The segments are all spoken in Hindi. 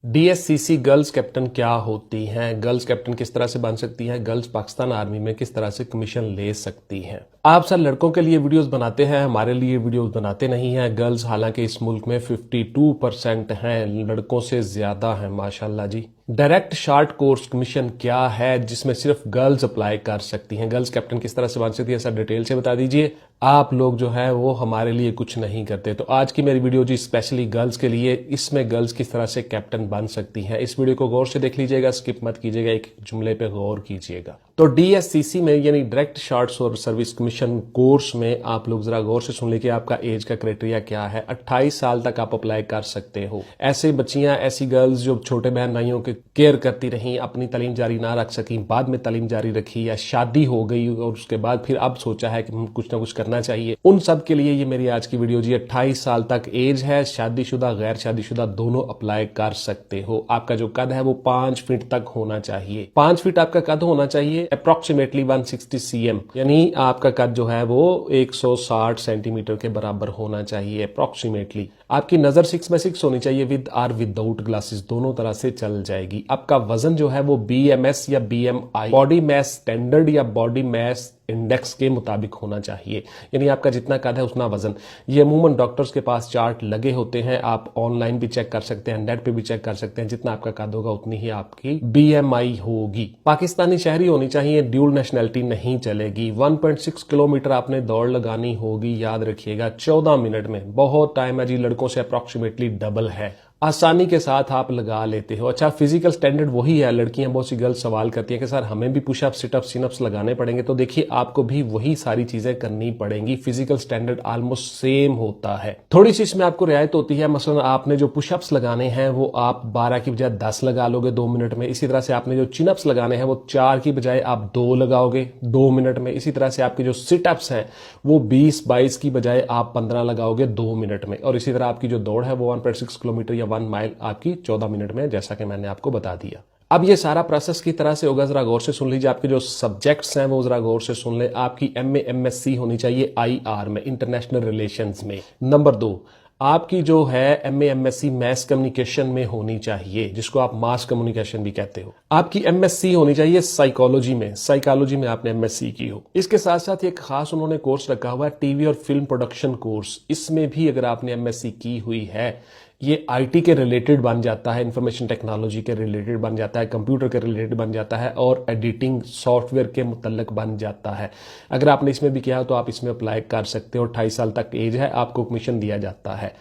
डीएससीसी गर्ल्स कैप्टन क्या होती हैं? गर्ल्स कैप्टन किस तरह से बन सकती हैं? गर्ल्स पाकिस्तान आर्मी में किस तरह से कमीशन ले सकती हैं? आप सर लड़कों के लिए वीडियोस बनाते हैं, हमारे लिए वीडियोस बनाते नहीं हैं। गर्ल्स हालांकि इस मुल्क में 52% हैं, लड़कों से ज्यादा हैं माशाल्लाह जी। डायरेक्ट शॉर्ट कोर्स कमीशन क्या है जिसमें सिर्फ गर्ल्स अप्लाई कर सकती हैं? गर्ल्स कैप्टन किस तरह से बन सकती है सर, डिटेल से बता दीजिए। आप लोग जो है वो हमारे लिए कुछ नहीं करते। तो आज की मेरी वीडियो जी स्पेशली गर्ल्स के लिए, इसमें गर्ल्स किस तरह से कैप्टन बन सकती हैं। इस वीडियो को गौर से देख लीजिएगा, स्किप मत कीजिएगा, एक जुमले पे गौर कीजिएगा। तो डीएससीसी में यानी direct short service commission course में आप लोग जरा गौर से सुन लीजिए आपका एज का क्राइटेरिया क्या है। 28 साल तक आप अप्लाई कर सकते हो। ऐसे बच्चियां, ऐसी गर्ल्स जो छोटे बहन भाइयों के केयर करती रहीं, अपनी तालीम जारी ना रख सकी, बाद में तालीम जारी रखी, या शादी हो गई और उसके बाद फिर अब सोचा है कि कुछ ना कुछ करना चाहिए, उन सब के लिए ये मेरी आज की वीडियो जी। 28 साल तक एज है, शादीशुदा गैर शादीशुदा दोनों अप्लाई कर सकते हो। आपका जो कद है वो 5 फीट तक होना चाहिए। 5 फीट आपका कद होना चाहिए, अप्रोक्सीमेटली 160 cm, यानी आपका कद जो है वो 160 सेंटीमीटर के बराबर होना चाहिए अप्रोक्सीमेटली। आपकी नजर 6x6 होनी चाहिए, विद और विदाउट ग्लासेस, दोनों तरह से चल जाएगी। आपका वजन जो है वो BMS या BMI, बॉडी मैस स्टैंडर्ड या बॉडी मैस इंडेक्स के मुताबिक होना चाहिए, यानी आपका जितना कद है उतना वजन। ये अमूमन डॉक्टर्स के पास चार्ट लगे होते हैं, आप ऑनलाइन भी चेक कर सकते हैं, नेट पे भी चेक कर सकते हैं। जितना आपका कद होगा उतनी ही आपकी BMI होगी। पाकिस्तानी शहरी होनी चाहिए, ड्यूल नेशनैलिटी नहीं चलेगी। 1.6 किलोमीटर आपने दौड़ लगानी होगी, याद रखिएगा 14 मिनट में। बहुत टाइम है जी, लड़कों से अप्रोक्सीमेटली डबल है, आसानी के साथ आप लगा लेते हो। अच्छा, फिजिकल स्टैंडर्ड वही है। लड़कियां, बहुत सी गर्ल्स सवाल करती हैं कि सर हमें भी पुशअप, सिटअप, सिनअप्स लगाने पड़ेंगे। तो देखिए, आपको भी वही सारी चीजें करनी पड़ेंगी। फिजिकल स्टैंडर्ड ऑलमोस्ट सेम होता है, थोड़ी सी इसमें आपको रियायत होती है। मसलन आपने जो पुशअप्स लगाने हैं वो आप 12 की बजाय 10 लगा लोगे 2 मिनट में। इसी तरह से आपने जो चिनअप्स लगाने हैं वो 4 की बजाय आप 2 लगाओगे 2 मिनट में। इसी तरह से आपके जो सिटअप्स हैं वो 20-22 की बजाय आप 15 लगाओगे 2 मिनट में। और इसी तरह आपकी जो दौड़ है वो 1.6 किलोमीटर या 1 माइल आपकी 14 मिनट में, जैसा कि मैंने आपको बता दिया। अब ये सारा प्रोसेस की तरह से होगा, जरा गौर से सुन लीजिए। आपके जो सब्जेक्ट्स हैं वो जरा गौर से सुन ले। आपकी MA MSc होनी चाहिए IR में, इंटरनेशनल रिलेशंस में। नंबर 2, आपकी जो है MA MSc मैस कम्युनिकेशन में होनी चाहिए, जिसको आप मास कम्युनिकेशन भी कहते हो। आपकी MSc होनी चाहिए साइकोलॉजी में, साइकोलॉजी में आपने MSc की हो। इसके साथ साथ एक खास उन्होंने कोर्स रखा हुआ है, टीवी और फिल्म प्रोडक्शन कोर्स। इसमें भी अगर आपने MSc की हुई है, ये IT के रिलेटेड बन जाता है, इंफॉर्मेशन टेक्नोलॉजी के रिलेटेड बन जाता है, कंप्यूटर के रिलेटेड बन जाता है, और एडिटिंग सॉफ्टवेयर के मुतल्लक बन जाता है। अगर आपने इसमें भी किया हो तो आप इसमें अप्लाई कर सकते हो। 28 साल तक एज है, आपको कमीशन दिया जाता है।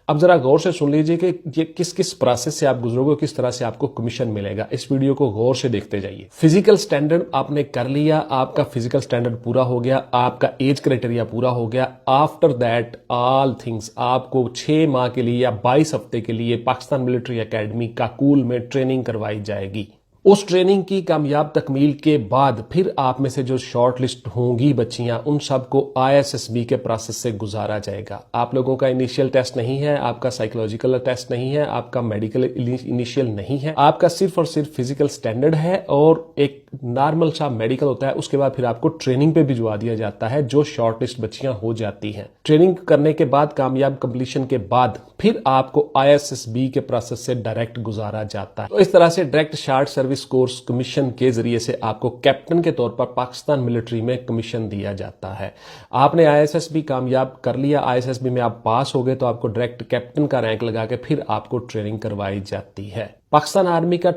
अब जरा गौर से सुन लीजिए कि ये किस किस प्रोसेस से आप गुजरोगे, किस तरह से आपको कमीशन मिलेगा। इस वीडियो को गौर से देखते जाइए। फिजिकल स्टैंडर्ड आपने कर लिया, आपका फिजिकल स्टैंडर्ड पूरा हो गया, आपका एज क्राइटेरिया पूरा हो गया। आफ्टर दैट ऑल थिंग्स आपको 6 माह के लिए या 22 हफ्ते के लिए पाकिस्तान मिलिट्री एकेडमी काकूल में ट्रेनिंग करवाई जाएगी। उस ट्रेनिंग की कामयाब तकमील के बाद फिर आप में से जो शॉर्ट लिस्ट होंगी बच्चियां, उन सबको ISSB के प्रोसेस से गुजारा जाएगा। आप लोगों का इनिशियल टेस्ट नहीं है, आपका साइकोलॉजिकल टेस्ट नहीं है, आपका मेडिकल इनिशियल नहीं है, आपका सिर्फ और सिर्फ फिजिकल स्टैंडर्ड है और एक नॉर्मल सा मेडिकल होता है। उसके बाद फिर आपको ट्रेनिंग पे भिजवा दिया जाता है, जो शॉर्ट लिस्ट बच्चियां हो जाती हैं। ट्रेनिंग करने के बाद, कामयाब कंप्लीशन के बाद, फिर आपको ISSB के प्रोसेस से डायरेक्ट गुजारा जाता है। तो इस तरह से direct short service course commission के जरिए से आपको कैप्टन के तौर पर पाकिस्तान मिलिट्री में कमीशन दिया जाता है। आपने ISSB कामयाब कर लिया, ISSB में आप पास हो गए तो आपको डायरेक्ट कैप्टन का रैंक लगा के फिर आपको ट्रेनिंग करवाई जाती है। पाकिस्तान आर्मी का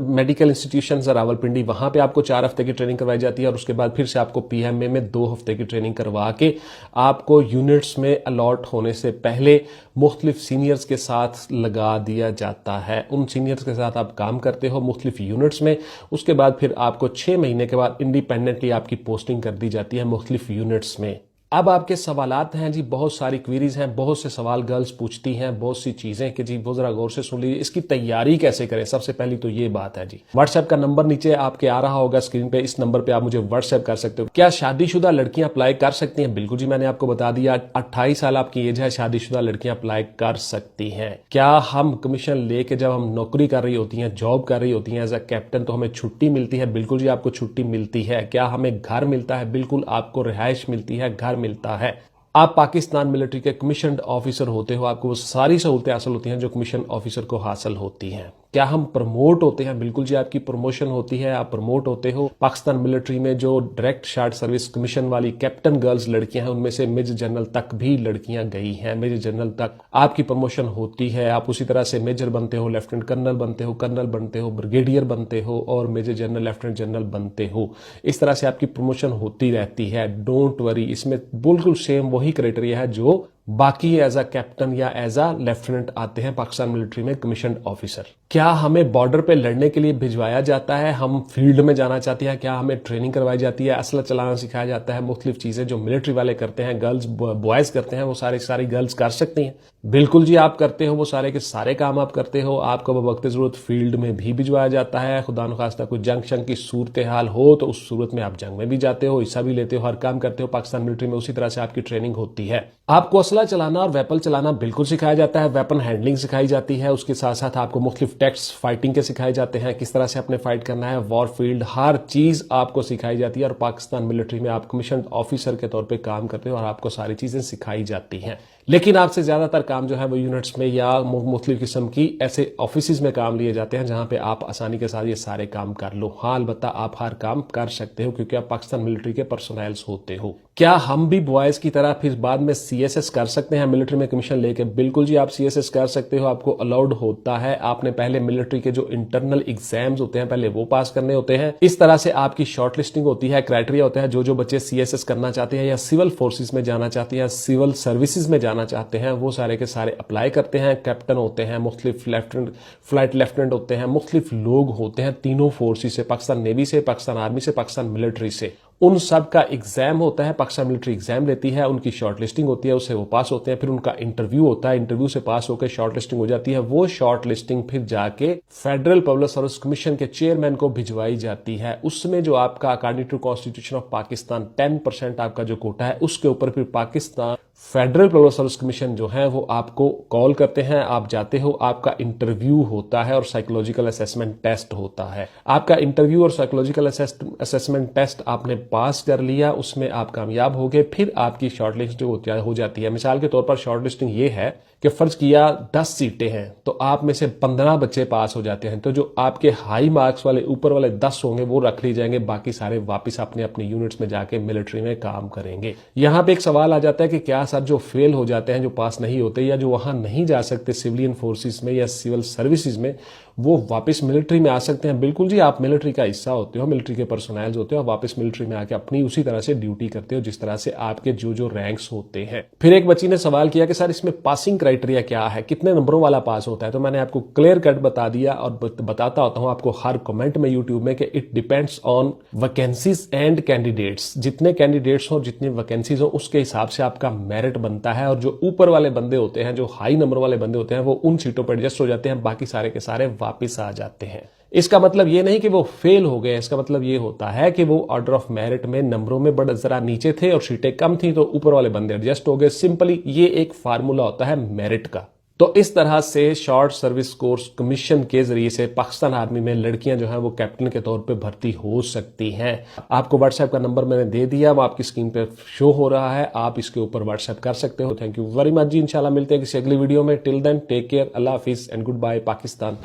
मेडिकल इंस्टीट्यूशन रावलपिंडी, वहां पे आपको 4 हफ्ते की ट्रेनिंग करवाई जाती है और उसके बाद फिर से आपको PMA में 2 हफ्ते की ट्रेनिंग करवा के आपको यूनिट्स में अलॉट होने से पहले मुख्तलिफ सीनियर्स के साथ लगा दिया जाता है। उन सीनियर्स के साथ आप काम करते हो मुख्तलिफ यूनिट्स में। उसके बाद फिर आपको 6 महीने के बाद इंडिपेंडेंटली आपकी पोस्टिंग कर दी जाती है मुख्तलिफ यूनिट्स में। अब आपके सवालात हैं जी, बहुत सारी क्वीरीज हैं, बहुत से सवाल गर्ल्स पूछती हैं, बहुत सी चीजें कि जी वो जरा गौर से सुन लीजिए। इसकी तैयारी कैसे करें, सबसे पहली तो ये बात है जी। व्हाट्सएप का नंबर नीचे आपके आ रहा होगा स्क्रीन पे, इस नंबर पे आप मुझे व्हाट्सएप कर सकते हो। क्या शादीशुदा लड़कियां अप्लाई कर सकती हैं? बिल्कुल जी, मैंने आपको बता दिया 28 साल आपकी एज है, शादीशुदा लड़कियां अप्लाई कर सकती हैं। क्या हम कमीशन लेके जब हम नौकरी कर रही होती हैं, जॉब कर रही होती हैं एज अ कैप्टन, तो हमें छुट्टी मिलती है? बिल्कुल जी, आपको छुट्टी मिलती है। क्या हमें घर मिलता है? बिल्कुल, आपको रिहाइश मिलती है, घर मिलता है। आप पाकिस्तान मिलिट्री के कमीशन्ड ऑफिसर होते हो, आपको वो सारी सहूलतें हासिल होती हैं जो कमीशन ऑफिसर को हासिल होती हैं। क्या हम प्रमोट होते हैं? बिल्कुल जी, आपकी प्रमोशन होती है, आप प्रमोट होते हो। पाकिस्तान मिलिट्री में जो डायरेक्ट शार्ट सर्विस कमीशन वाली कैप्टन गर्ल्स लड़कियां हैं, उनमें से मेजर जनरल तक भी लड़कियां गई हैं। मेजर जनरल तक आपकी प्रमोशन होती है। आप उसी तरह से मेजर बनते हो, लेफ्टिनेंट कर्नल बनते हो, कर्नल बनते हो, ब्रिगेडियर बनते हो और मेजर जनरल, लेफ्टिनेंट जनरल बनते हो। इस तरह से आपकी प्रमोशन होती रहती है। डोंट वरी, इसमें बिल्कुल सेम वही क्राइटेरिया है जो बाकी एज अ कैप्टन या एज अ लेफ्टिनेंट आते हैं पाकिस्तान मिलिट्री में कमीशन ऑफिसर। क्या हमें बॉर्डर पे लड़ने के लिए भिजवाया जाता है? हम फील्ड में जाना चाहते हैं? क्या हमें ट्रेनिंग करवाई जाती है? असला चलाना सिखाया जाता है? मुख्तलिफ चीजें जो मिलिट्री वाले करते हैं, गर्ल्स बॉयज करते हैं, वो सारी गर्ल्स कर सकती हैं। बिल्कुल जी, आप करते हो, वो सारे के सारे काम आप करते हो। आपको वक्त जरूरत फील्ड में भी भिजवाया जाता है। खुदा न खास्ता कोई जंग शंग की सूरत हाल हो तो उस सूरत में आप जंग में भी जाते हो, हिस्सा भी लेते हो, हर काम करते हो। पाकिस्तान मिलिट्री में उसी तरह से आपकी ट्रेनिंग होती है। आपको असला चलाना और वेपन चलाना बिल्कुल सिखाया जाता है। वेपन हैंडलिंग सिखाई जाती है। उसके साथ साथ आपको मुख्तलिफ टेक्ट्स फाइटिंग के सिखाए जाते हैं, किस तरह से अपने फाइट करना है, वॉर फील्ड, हर चीज आपको सिखाई जाती है। और पाकिस्तान मिलिट्री में आप कमीशन ऑफिसर के तौर पे काम करते हो और आपको सारी चीजें सिखाई जाती हैं। लेकिन आपसे ज्यादातर काम जो है वो यूनिट्स में या मुख्तलिफ किस्म की ऐसे ऑफिस में काम लिए जाते हैं जहां पे आप आसानी के साथ ये सारे काम कर लो। हाँ, अलबत्ता आप हर काम कर सकते हो क्योंकि आप पाकिस्तान मिलिट्री के पर्सनल्स होते हो। क्या हम भी बॉयज की तरह फिर बाद में CSS कर सकते हैं मिलिट्री में कमीशन लेके? बिल्कुल जी, आप CSS कर सकते हो, आपको अलाउड होता है। आपने पहले मिलिट्री के जो इंटरनल एग्जाम्स होते हैं पहले वो पास करने होते हैं। इस तरह से आपकी शॉर्ट लिस्टिंग होती है, क्राइटेरिया होता है। जो बच्चे CSS करना चाहते हैं या सिविल फोर्सेज में जाना चाहते हैं या सिविल सर्विसेज में जाना चाहते हैं, वो सारे के सारे अप्लाई करते हैं। कैप्टन होते हैं, मुख्तलिफ लेफ्टिनेंट, फ्लाइट लेफ्टिनेंट होते हैं, मुख्तलिफ लोग होते हैं तीनों फोर्सेज से, पाकिस्तान नेवी से, पाकिस्तान आर्मी से, पाकिस्तान मिलिट्री से। उन सब का एग्जाम होता है, पाकिस्तान मिलिट्री एग्जाम लेती है, उनकी शॉर्ट लिस्टिंग होती है, उससे वो पास होते हैं। फिर उनका इंटरव्यू होता है, इंटरव्यू से पास होकर शॉर्ट लिस्टिंग हो जाती है। वो शॉर्ट लिस्टिंग फिर जाके फेडरल पब्लिक सर्विस कमीशन के चेयरमैन को भिजवाई जाती है। उसमें जो आपका according to constitution of Pakistan 10% आपका जो कोटा है, उसके ऊपर फिर Pakistan federal public service commission जो है वो आपको कॉल करते हैं, आप जाते हो, आपका इंटरव्यू होता है और साइकोलॉजिकल असेसमेंट टेस्ट होता है। आपका इंटरव्यू और साइकोलॉजिकल असेसमेंट टेस्ट आपने पास कर लिया, उसमें आप कामयाब हो गए, फिर आपकी शॉर्ट लिस्टिंग हो जाती है। मिसाल के तौर पर शॉर्ट लिस्टिंग ये है कि फर्ज किया 10 सीटें हैं तो आप में से 15 बच्चे पास हो जाते हैं, तो जो आपके हाई मार्क्स वाले ऊपर वाले 10 होंगे वो रख लिए जाएंगे, बाकी सारे वापस अपने अपने यूनिट्स में जाके मिलिट्री में काम करेंगे। यहां पे एक सवाल आ जाता है कि क्या सर जो फेल हो जाते हैं, जो पास नहीं होते या जो वहां नहीं जा सकते सिविलियन फोर्सेस में या सिविल सर्विसेज में, वो वापस मिलिट्री में आ सकते हैं? बिल्कुल जी, आप मिलिट्री का हिस्सा होते हो, मिलिट्री के पर्सनल्स होते हो, आप वापस मिलिट्री में आके अपनी उसी तरह से ड्यूटी करते हो जिस तरह से आपके जो रैंक्स होते हैं। फिर एक बच्ची ने सवाल किया कि सर इसमें पासिंग क्राइटेरिया क्या है, कितने नंबरों वाला पास होता है? तो मैंने आपको क्लियर कट बता दिया और बताता होता हूं आपको हर कमेंट में यूट्यूब में कि it depends on vacancies and candidates. जितने कैंडिडेट्स हो, जितनी वैकेंसीज हो, उसके हिसाब से आपका मेरिट बनता है। और जो ऊपर वाले बंदे होते हैं, जो हाई नंबर वाले बंदे होते हैं, वो उन सीटों पर एडजस्ट हो जाते हैं, बाकी सारे के सारे वापिस आ जाते हैं। इसका मतलब ये नहीं कि वो फेल हो गए, इसका मतलब ये होता है कि वो ऑर्डर ऑफ मेरिट में नंबरों में बड़ा जरा नीचे थे और सीटें कम थी, तो ऊपर वाले बंदे एडजस्ट हो गए। सिंपली ये एक फार्मूला होता है मेरिट का। तो इस तरह से शॉर्ट सर्विस कोर्स कमीशन के जरिए से पाकिस्तान आर्मी में लड़कियां जो हैं वो कैप्टन के तौर पे भर्ती हो सकती हैं। आपको व्हाट्सएप का नंबर मैंने दे दिया, वो आपकी स्क्रीन पे शो हो रहा है, आप इसके ऊपर व्हाट्सएप कर सकते हो। थैंक यू वेरी मच जी, इंशाल्लाह मिलते हैं किसी अगली वीडियो में। Till then take care, Allah हाफिज एंड गुड बाय। पाकिस्तान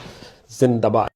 जिंदाबाद।